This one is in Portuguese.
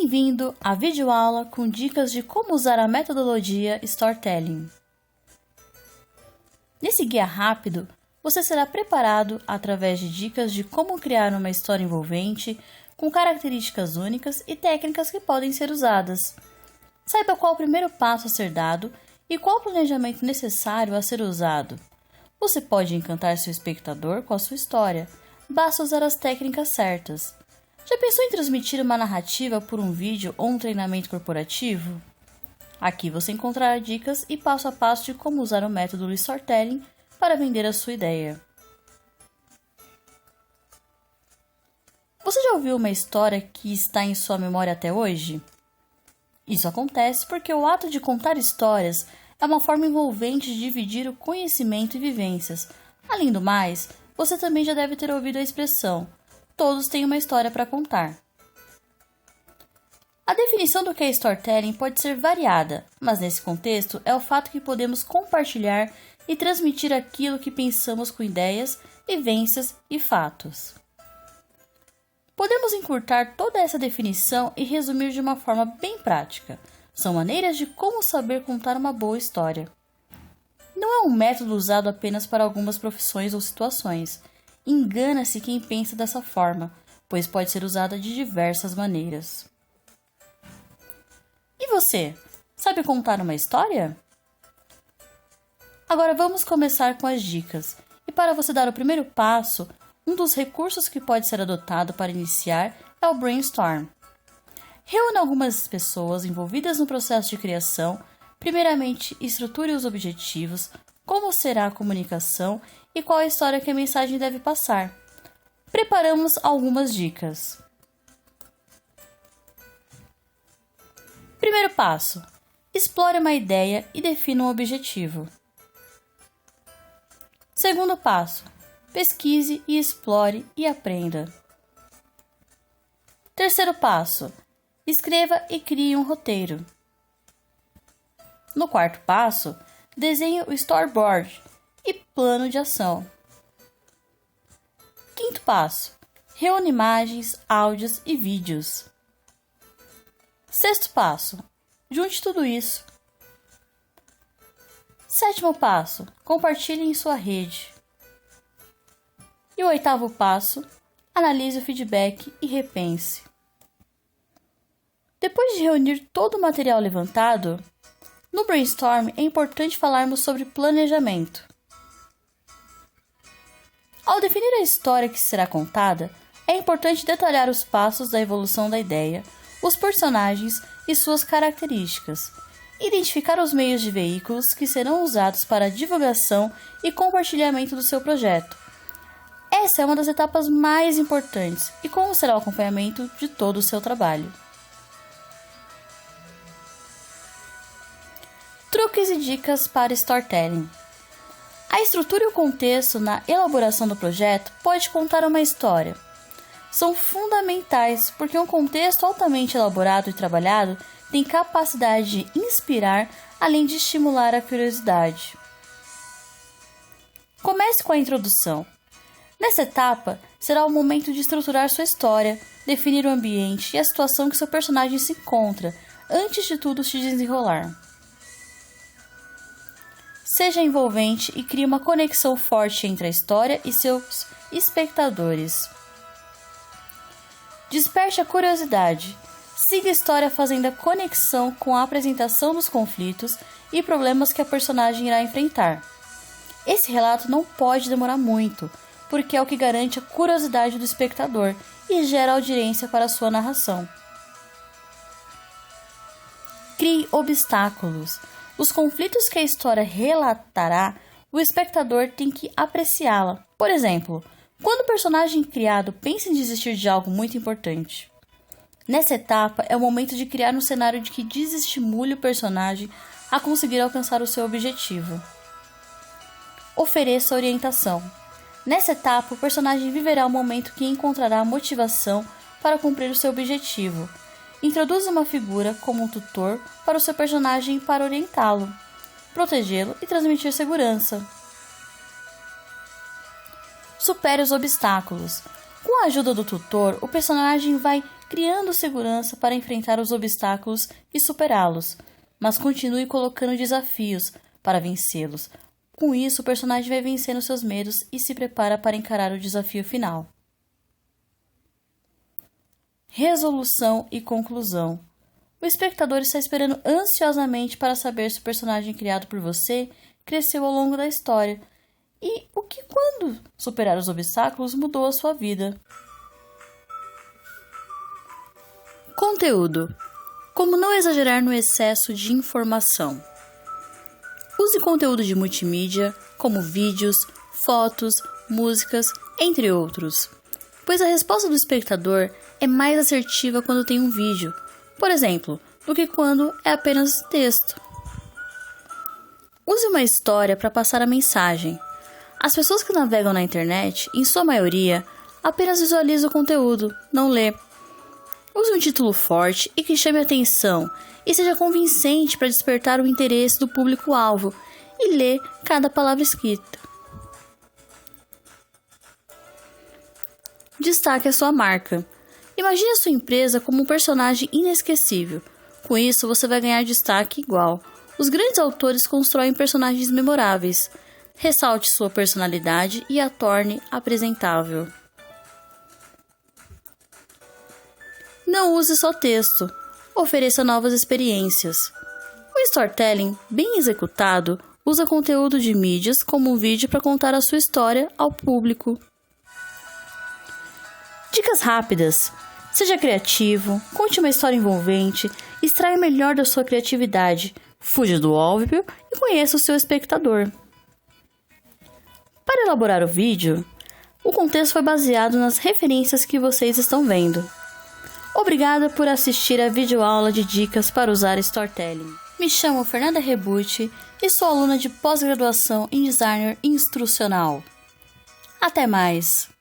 Bem-vindo à videoaula com dicas de como usar a metodologia Storytelling. Nesse guia rápido, você será preparado através de dicas de como criar uma história envolvente, com características únicas e técnicas que podem ser usadas. Saiba qual o primeiro passo a ser dado e qual o planejamento necessário a ser usado. Você pode encantar seu espectador com a sua história, basta usar as técnicas certas. Já pensou em transmitir uma narrativa por um vídeo ou um treinamento corporativo? Aqui você encontrará dicas e passo a passo de como usar o método Storytelling para vender a sua ideia. Você já ouviu uma história que está em sua memória até hoje? Isso acontece porque o ato de contar histórias é uma forma envolvente de dividir o conhecimento e vivências. Além do mais, você também já deve ter ouvido a expressão "todos têm uma história para contar". A definição do que é storytelling pode ser variada, mas nesse contexto é o fato que podemos compartilhar e transmitir aquilo que pensamos com ideias, vivências e fatos. Podemos encurtar toda essa definição e resumir de uma forma bem prática. São maneiras de como saber contar uma boa história. Não é um método usado apenas para algumas profissões ou situações. Engana-se quem pensa dessa forma, pois pode ser usada de diversas maneiras. E você, sabe contar uma história? Agora vamos começar com as dicas. E para você dar o primeiro passo, um dos recursos que pode ser adotado para iniciar é o brainstorm. Reúna algumas pessoas envolvidas no processo de criação. Primeiramente, estruture os objetivos, como será a comunicação e qual a história que a mensagem deve passar. Preparamos algumas dicas. Primeiro passo: explore uma ideia e defina um objetivo. Segundo passo: pesquise e explore e aprenda. Terceiro passo: escreva e crie um roteiro. No quarto passo, desenhe o storyboard e plano de ação. Quinto passo: reúne imagens, áudios e vídeos. Sexto passo: junte tudo isso. Sétimo passo: compartilhe em sua rede. E o oitavo passo: analise o feedback e repense. Depois de reunir todo o material levantado, no brainstorm é importante falarmos sobre planejamento. Ao definir a história que será contada, é importante detalhar os passos da evolução da ideia, os personagens e suas características, identificar os meios de veículos que serão usados para a divulgação e compartilhamento do seu projeto. Essa é uma das etapas mais importantes e como será o acompanhamento de todo o seu trabalho. Truques e dicas para storytelling. A estrutura e o contexto na elaboração do projeto pode contar uma história. São fundamentais porque um contexto altamente elaborado e trabalhado tem capacidade de inspirar, além de estimular a curiosidade. Comece com a introdução. Nessa etapa, será o momento de estruturar sua história, definir o ambiente e a situação que seu personagem se encontra, antes de tudo se desenrolar. Seja envolvente e crie uma conexão forte entre a história e seus espectadores. Desperte a curiosidade. Siga a história fazendo a conexão com a apresentação dos conflitos e problemas que a personagem irá enfrentar. Esse relato não pode demorar muito, porque é o que garante a curiosidade do espectador e gera audiência para a sua narração. Crie obstáculos. Os conflitos que a história relatará, o espectador tem que apreciá-la. Por exemplo, quando o personagem criado pensa em desistir de algo muito importante. Nessa etapa, é o momento de criar um cenário de que desestimule o personagem a conseguir alcançar o seu objetivo. Ofereça orientação. Nessa etapa, o personagem viverá o momento que encontrará motivação para cumprir o seu objetivo. Introduza uma figura como um tutor para o seu personagem para orientá-lo, protegê-lo e transmitir segurança. Supere os obstáculos. Com a ajuda do tutor, o personagem vai criando segurança para enfrentar os obstáculos e superá-los, mas continue colocando desafios para vencê-los. Com isso, o personagem vai vencendo seus medos e se prepara para encarar o desafio final. Resolução e conclusão. O espectador está esperando ansiosamente para saber se o personagem criado por você cresceu ao longo da história e o que, quando superar os obstáculos, mudou a sua vida. Conteúdo. Como não exagerar no excesso de informação? Use conteúdo de multimídia, como vídeos, fotos, músicas, entre outros, pois a resposta do espectador é mais assertiva quando tem um vídeo, por exemplo, do que quando é apenas texto. Use uma história para passar a mensagem. As pessoas que navegam na internet, em sua maioria, apenas visualizam o conteúdo, não lê. Use um título forte e que chame a atenção e seja convincente para despertar o interesse do público-alvo e lê cada palavra escrita. Destaque a sua marca. Imagine a sua empresa como um personagem inesquecível. Com isso, você vai ganhar destaque igual. Os grandes autores constroem personagens memoráveis. Ressalte sua personalidade e a torne apresentável. Não use só texto. Ofereça novas experiências. O storytelling, bem executado, usa conteúdo de mídias como um vídeo para contar a sua história ao público. Dicas rápidas. Seja criativo, conte uma história envolvente, extraia o melhor da sua criatividade, fuja do óbvio e conheça o seu espectador. Para elaborar o vídeo, o contexto foi baseado nas referências que vocês estão vendo. Obrigada por assistir a videoaula de dicas para usar Storytelling. Me chamo Fernanda Rebucci e sou aluna de pós-graduação em Designer Instrucional. Até mais!